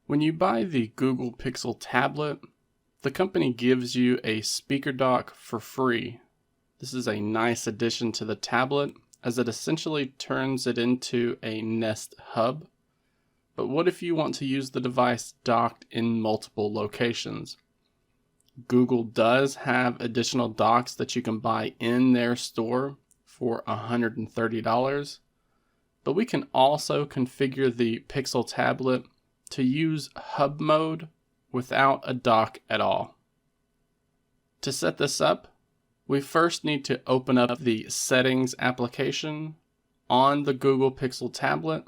When you buy the Google Pixel tablet, the company gives you a speaker dock for free. This is a nice addition to the tablet as it essentially turns it into a Nest Hub. But what if you want to use the device docked in multiple locations? Google does have additional docks that you can buy in their store for $130, but we can also configure the Pixel tablet to use hub mode without a dock at all. To set this up, we first need to open up the Settings application on the Google Pixel tablet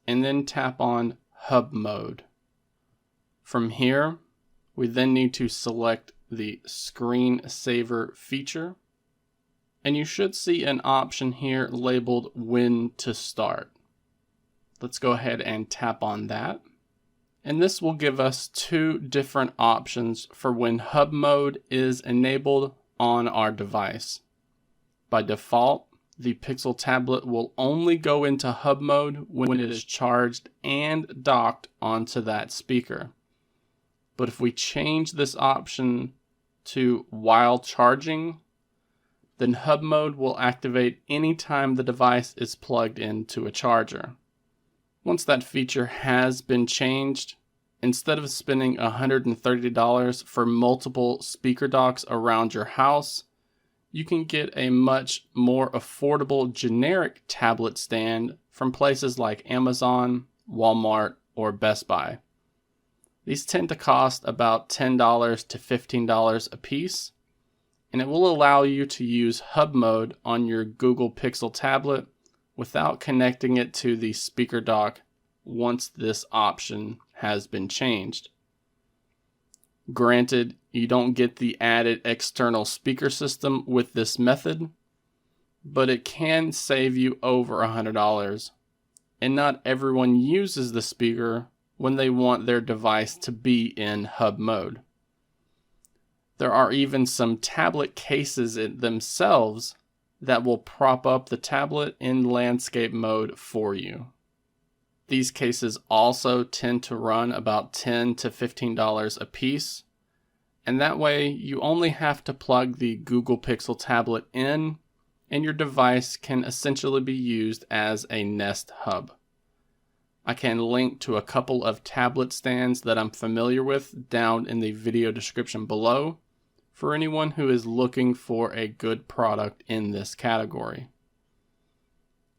and then tap on Hub Mode. From here, we then need to select the Screen Saver feature, and you should see an option here labeled When to Start. Let's go ahead and tap on that. And this will give us two different options for when hub mode is enabled on our device. By default, the Pixel tablet will only go into hub mode when it is charged and docked onto that speaker. But if we change this option to while charging, then hub mode will activate anytime the device is plugged into a charger. Once that feature has been changed, instead of spending $130 for multiple speaker docks around your house, you can get a much more affordable generic tablet stand from places like Amazon, Walmart, or Best Buy. These tend to cost about $10 to $15 a piece, and it will allow you to use hub mode on your Google Pixel tablet without connecting it to the speaker dock once this option has been changed. Granted, you don't get the added external speaker system with this method, but it can save you over $100, and not everyone uses the speaker when they want their device to be in hub mode. There are even some tablet cases themselves that will prop up the tablet in landscape mode for you. These cases also tend to run about $10 to $15 a piece, and that way you only have to plug the Google Pixel tablet in, and your device can essentially be used as a Nest Hub. I can link to a couple of tablet stands that I'm familiar with down in the video description below for anyone who is looking for a good product in this category.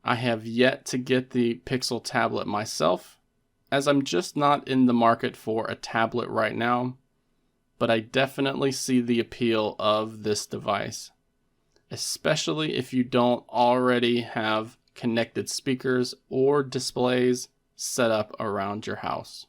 I have yet to get the Pixel tablet myself, as I'm just not in the market for a tablet right now, but I definitely see the appeal of this device, especially if you don't already have connected speakers or displays set up around your house.